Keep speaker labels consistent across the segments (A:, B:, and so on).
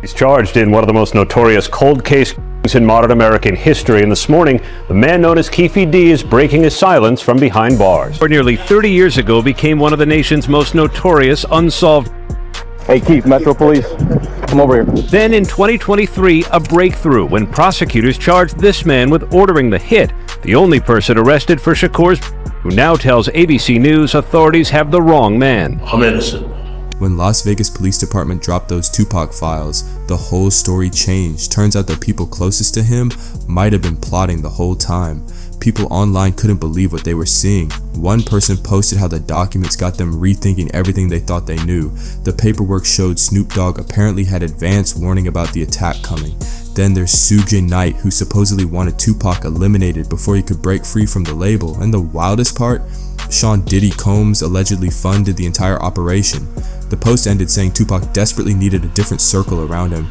A: He's charged in one of the most notorious cold case in modern American history, and this morning, the man known as Keefe D is breaking his silence from behind bars. Nearly 30 years ago, became one of the nation's most notorious unsolved.
B: Hey, Keith, Metro Police, come over here.
A: Then in 2023, a breakthrough when prosecutors charged this man with ordering the hit, the only person arrested for Shakur's, who now tells ABC News authorities have the wrong man.
C: I'm innocent.
D: When Las Vegas Police Department dropped those Tupac files, the whole story changed. Turns out the people closest to him might have been plotting the whole time. People online couldn't believe what they were seeing. One person posted how the documents got them rethinking everything they thought they knew. The paperwork showed Snoop Dogg apparently had advance warning about the attack coming. Then there's Suge Knight, who supposedly wanted Tupac eliminated before he could break free from the label. And the wildest part, Sean Diddy Combs allegedly funded the entire operation. The post ended saying Tupac desperately needed a different circle around him,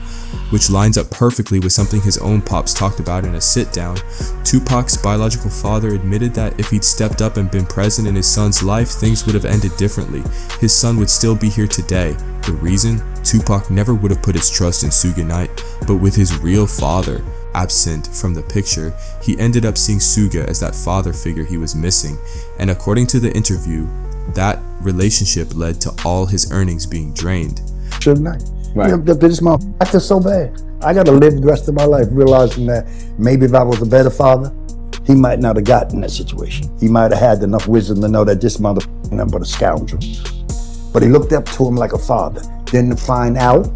D: which lines up perfectly with something his own pops talked about in a sit-down. Tupac's biological father admitted that if he'd stepped up and been present in his son's life, things would have ended differently. His son would still be here today. The reason? Tupac never would have put his trust in Suge Knight, but with his real father absent from the picture, he ended up seeing Suge as that father figure he was missing. And according to the interview, that relationship led to all his earnings being drained.
E: Suge Knight. Right. You know, this motherfucker acted so bad. I gotta live the rest of my life realizing that maybe if I was a better father, he might not have gotten in that situation. He might have had enough wisdom to know that this motherfucker is nothing but a scoundrel. But he looked up to him like a father. Then to find out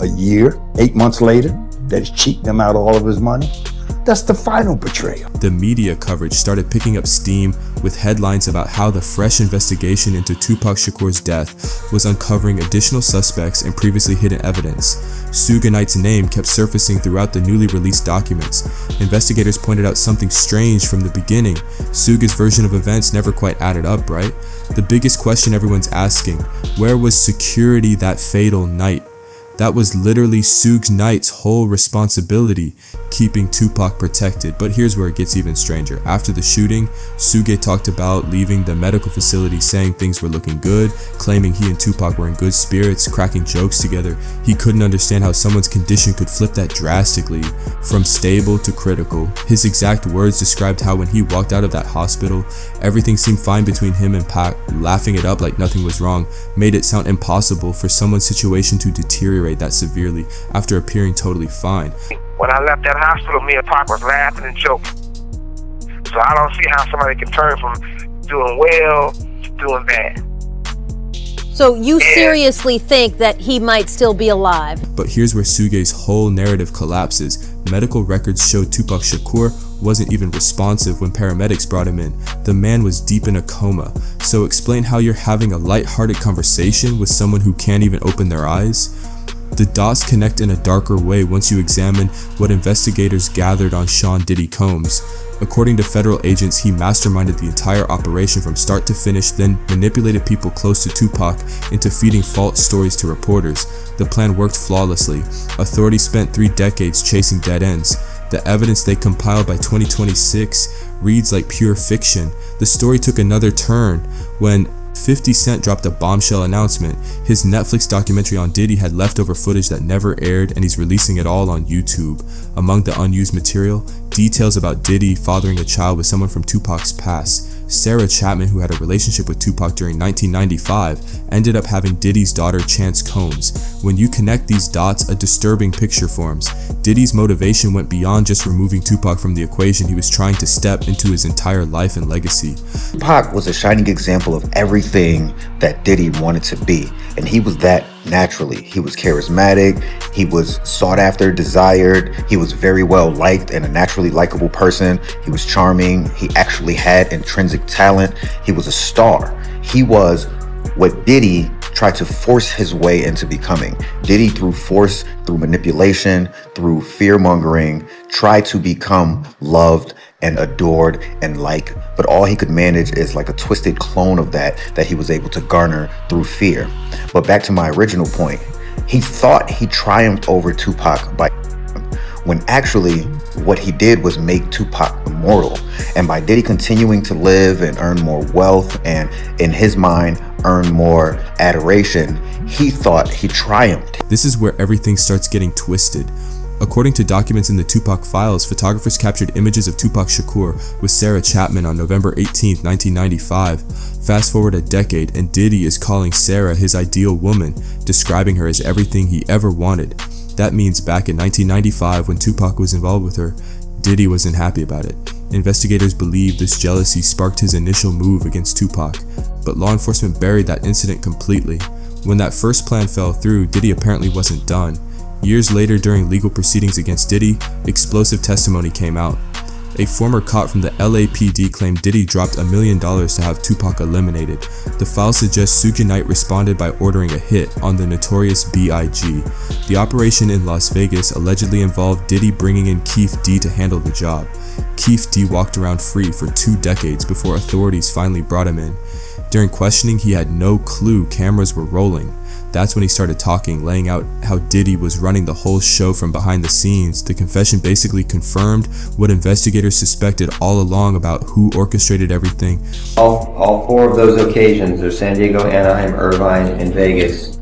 E: a year, 8 months later, that he's cheating him out of all of his money, that's the final betrayal.
D: The media coverage started picking up steam with headlines about how the fresh investigation into Tupac Shakur's death was uncovering additional suspects and previously hidden evidence. Suge Knight's name kept surfacing throughout the newly released documents. Investigators pointed out something strange from the beginning. Suge's version of events never quite added up, right? The biggest question everyone's asking, where was security that fatal night? That was literally Suge Knight's whole responsibility, keeping Tupac protected. But here's where it gets even stranger. After the shooting, Suge talked about leaving the medical facility saying things were looking good, claiming he and Tupac were in good spirits, cracking jokes together. He couldn't understand how someone's condition could flip that drastically, from stable to critical. His exact words described how when he walked out of that hospital, everything seemed fine between him and Pac. Laughing it up like nothing was wrong made it sound impossible for someone's situation to deteriorate that severely after appearing totally fine.
F: When I left that hospital, me and Pac was laughing and joking. So I don't see how somebody can turn from doing well to doing bad.
G: So you seriously think that he might still be alive?
D: But here's where Suge's whole narrative collapses. Medical records showed Tupac Shakur wasn't even responsive when paramedics brought him in. The man was deep in a coma. So explain how you're having a lighthearted conversation with someone who can't even open their eyes? The dots connect in a darker way once you examine what investigators gathered on Sean Diddy Combs. According to federal agents, he masterminded the entire operation from start to finish, then manipulated people close to Tupac into feeding false stories to reporters. The plan worked flawlessly. Authorities spent 3 decades chasing dead ends. The evidence they compiled by 2026 reads like pure fiction. The story took another turn when 50 Cent dropped a bombshell announcement. His Netflix documentary on Diddy had leftover footage that never aired, and he's releasing it all on YouTube. Among the unused material, details about Diddy fathering a child with someone from Tupac's past. Sarah Chapman, who had a relationship with Tupac during 1995, ended up having Diddy's daughter Chance Combs. When you connect these dots, a disturbing picture forms. Diddy's motivation went beyond just removing Tupac from the equation. He was trying to step into his entire life and legacy.
H: Tupac was a shining example of everything that Diddy wanted to be, and he was that naturally. He was charismatic, he was sought after, desired, he was very well liked and a naturally likable person. He was charming, he actually had intrinsic talent, he was a star. He was what Diddy tried to force his way into becoming. Diddy, through force, through manipulation, through fear-mongering, tried to become loved and adored and liked, but all he could manage is like a twisted clone of that he was able to garner through fear. But back to my original point, he thought he triumphed over Tupac by when actually what he did was make Tupac immortal. And by Diddy continuing to live and earn more wealth and, in his mind, earn more adoration, he thought he triumphed.
D: This is where everything starts getting twisted. According to documents in the Tupac files, photographers captured images of Tupac Shakur with Sarah Chapman on November 18, 1995. Fast forward a decade, and Diddy is calling Sarah his ideal woman, describing her as everything he ever wanted. That means back in 1995, when Tupac was involved with her, Diddy wasn't happy about it. Investigators believe this jealousy sparked his initial move against Tupac, but law enforcement buried that incident completely. When that first plan fell through, Diddy apparently wasn't done. Years later, during legal proceedings against Diddy, explosive testimony came out. A former cop from the LAPD claimed Diddy dropped $1 million to have Tupac eliminated. The file suggests Suge Knight responded by ordering a hit on the notorious B.I.G. The operation in Las Vegas allegedly involved Diddy bringing in Keith D to handle the job. Keith D walked around free for 2 decades before authorities finally brought him in. During questioning, he had no clue cameras were rolling. That's when he started talking, laying out how Diddy was running the whole show from behind the scenes. The confession basically confirmed what investigators suspected all along about who orchestrated everything.
C: All 4 of those occasions, there's San Diego, Anaheim, Irvine, and Vegas.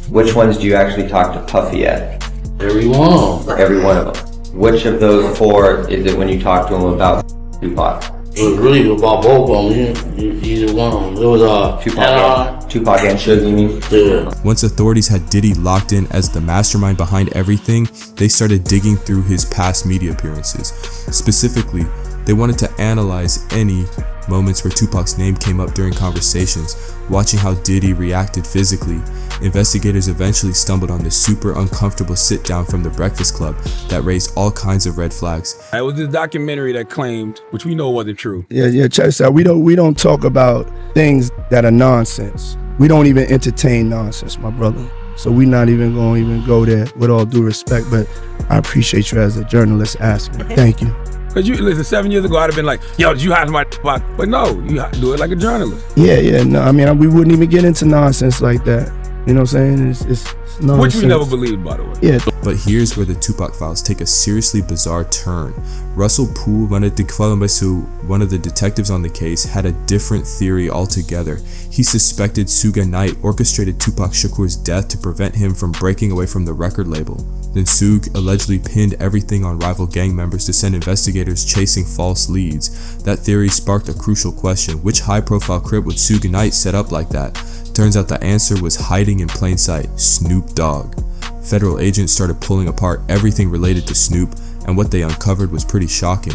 C: Which ones do you actually talk to Puffy at?
I: Every one.
C: Every one of them. Which of those 4 is it when you talk to him about Tupac?
I: It was really about both of them. Either one. It was
C: Tupac and Suge, you mean?
I: Yeah.
D: Once authorities had Diddy locked in as the mastermind behind everything, they started digging through his past media appearances. Specifically, they wanted to analyze any moments where Tupac's name came up during conversations, watching how Diddy reacted physically. Investigators eventually stumbled on this super uncomfortable sit-down from the Breakfast Club that raised all kinds of red flags.
J: It was this documentary that claimed, which we know wasn't true.
K: Yeah, check this out. We don't talk about things that are nonsense. We don't even entertain nonsense, my brother. So we're not even going to go there, with all due respect, but I appreciate you as a journalist asking. Thank you.
J: Because you listen, 7 years ago, I'd have been like, yo, did you hide my Tupac? But no, you do it like a journalist.
K: Yeah, no, I mean, we wouldn't even get into nonsense like that. You know what I'm saying? It's nonsense.
J: Which we never believed, by the way.
K: Yeah.
D: But here's where the Tupac files take a seriously bizarre turn. Russell Poole, one of the detectives on the case, had a different theory altogether. He suspected Suge Knight orchestrated Tupac Shakur's death to prevent him from breaking away from the record label. Then Suge allegedly pinned everything on rival gang members to send investigators chasing false leads. That theory sparked a crucial question: which high-profile crib would Suge Knight set up like that? Turns out the answer was hiding in plain sight: Snoop Dogg. Federal agents started pulling apart everything related to Snoop, and what they uncovered was pretty shocking.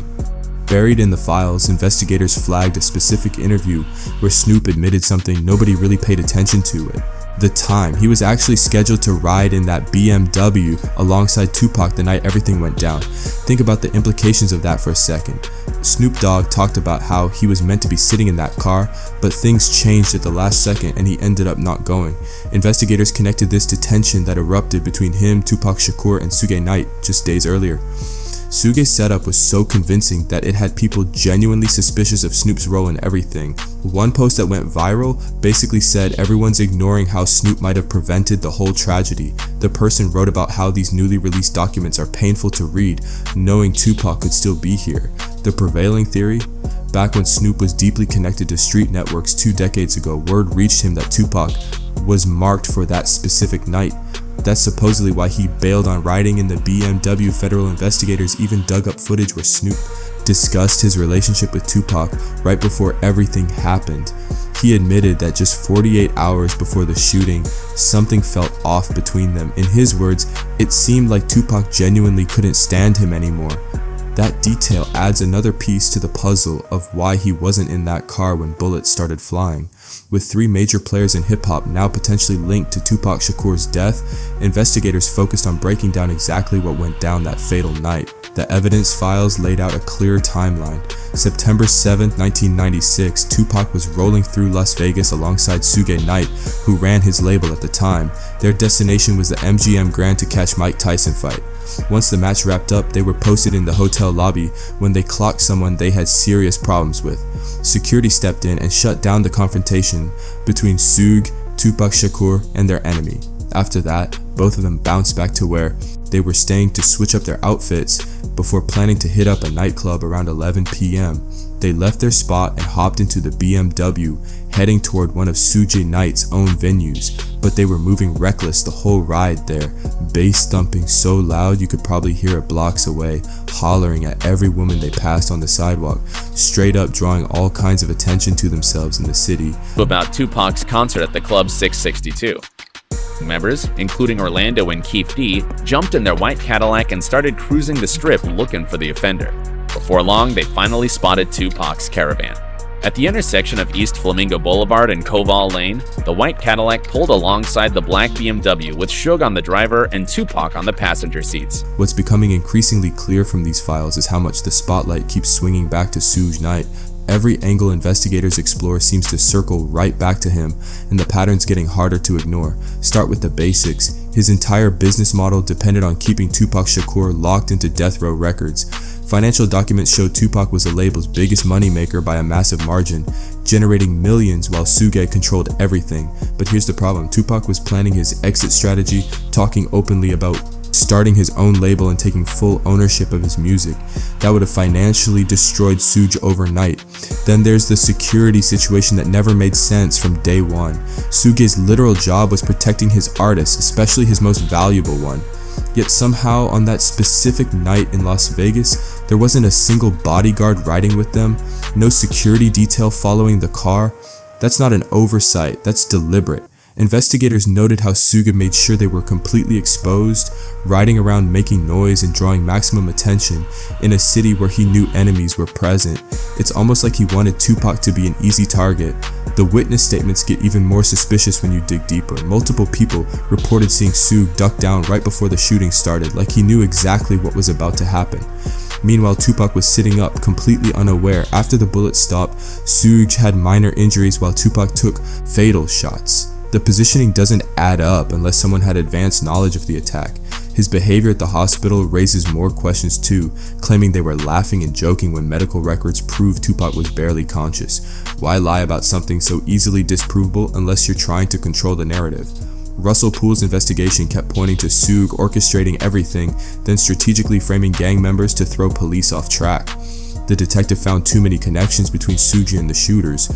D: Buried in the files, investigators flagged a specific interview where Snoop admitted something nobody really paid attention to: the time. He was actually scheduled to ride in that BMW alongside Tupac the night everything went down. Think about the implications of that for a second. Snoop Dogg talked about how he was meant to be sitting in that car, but things changed at the last second and he ended up not going. Investigators connected this to tension that erupted between him, Tupac Shakur, and Suge Knight just days earlier. Suge's setup was so convincing that it had people genuinely suspicious of Snoop's role in everything. One post that went viral basically said everyone's ignoring how Snoop might have prevented the whole tragedy. The person wrote about how these newly released documents are painful to read, knowing Tupac could still be here. The prevailing theory? Back when Snoop was deeply connected to street networks 2 decades ago, word reached him that Tupac was marked for that specific night. That's supposedly why he bailed on riding in the BMW. Federal investigators even dug up footage where Snoop discussed his relationship with Tupac right before everything happened. He admitted that just 48 hours before the shooting, something felt off between them. In his words, it seemed like Tupac genuinely couldn't stand him anymore. That detail adds another piece to the puzzle of why he wasn't in that car when bullets started flying. With 3 major players in hip-hop now potentially linked to Tupac Shakur's death, investigators focused on breaking down exactly what went down that fatal night. The evidence files laid out a clear timeline. September 7, 1996, Tupac was rolling through Las Vegas alongside Suge Knight, who ran his label at the time. Their destination was the MGM Grand to catch Mike Tyson fight. Once the match wrapped up, they were posted in the hotel lobby when they clocked someone they had serious problems with. Security stepped in and shut down the confrontation between Suge, Tupac Shakur, and their enemy. After that, both of them bounced back to where they were staying to switch up their outfits before planning to hit up a nightclub around 11 p.m. They left their spot and hopped into the BMW, heading toward one of Suge Knight's own venues, but they were moving reckless the whole ride there, bass thumping so loud you could probably hear it blocks away, hollering at every woman they passed on the sidewalk, straight up drawing all kinds of attention to themselves in the city.
L: About Tupac's concert at the Club 662. Members, including Orlando and Keith D, jumped in their white Cadillac and started cruising the strip looking for the offender. Before long, they finally spotted Tupac's caravan. At the intersection of East Flamingo Boulevard and Koval Lane, the white Cadillac pulled alongside the black BMW with Suge on the driver and Tupac on the passenger seats.
D: What's becoming increasingly clear from these files is how much the spotlight keeps swinging back to Suge Knight. Every angle investigators explore seems to circle right back to him, and the pattern's getting harder to ignore. Start with the basics. His entire business model depended on keeping Tupac Shakur locked into death row records. Financial documents show Tupac was the label's biggest moneymaker by a massive margin, generating millions while Suge controlled everything. But here's the problem: Tupac was planning his exit strategy, talking openly about starting his own label and taking full ownership of his music. That would have financially destroyed Suge overnight. Then there's the security situation that never made sense from day one. Suge's literal job was protecting his artists, especially his most valuable one. Yet somehow on that specific night in Las Vegas, there wasn't a single bodyguard riding with them, no security detail following the car. That's not an oversight, that's deliberate. Investigators noted how Suge made sure they were completely exposed, riding around making noise and drawing maximum attention in a city where he knew enemies were present. It's almost like he wanted Tupac to be an easy target. The witness statements get even more suspicious when you dig deeper. Multiple people reported seeing Suge duck down right before the shooting started, like he knew exactly what was about to happen. Meanwhile, Tupac was sitting up, completely unaware. After the bullet stopped, Suge had minor injuries while Tupac took fatal shots. The positioning doesn't add up unless someone had advanced knowledge of the attack. His behavior at the hospital raises more questions too, claiming they were laughing and joking when medical records prove Tupac was barely conscious. Why lie about something so easily disprovable unless you're trying to control the narrative? Russell Poole's investigation kept pointing to Suge orchestrating everything, then strategically framing gang members to throw police off track. The detective found too many connections between Suge and the shooters,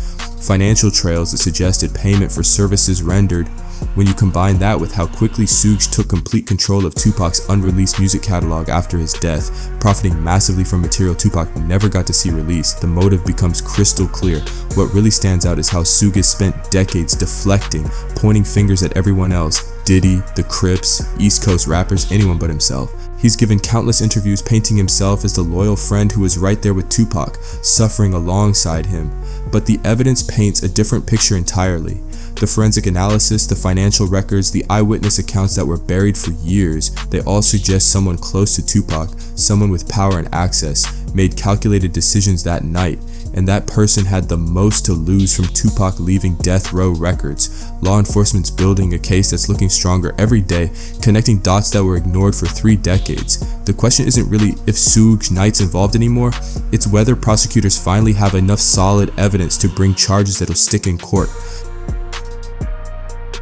D: financial trails that suggested payment for services rendered. When you combine that with how quickly Suge took complete control of Tupac's unreleased music catalog after his death, profiting massively from material Tupac never got to see released, the motive becomes crystal clear. What really stands out is how Suge has spent decades deflecting, pointing fingers at everyone else: Diddy, the Crips, East Coast rappers, anyone but himself. He's given countless interviews painting himself as the loyal friend who was right there with Tupac, suffering alongside him. But the evidence paints a different picture entirely. The forensic analysis, the financial records, the eyewitness accounts that were buried for years, they all suggest someone close to Tupac, someone with power and access, made calculated decisions that night, and that person had the most to lose from Tupac leaving death row records. Law enforcement's building a case that's looking stronger every day, connecting dots that were ignored for 3 decades. The question isn't really if Suge Knight's involved anymore, it's whether prosecutors finally have enough solid evidence to bring charges that'll stick in court.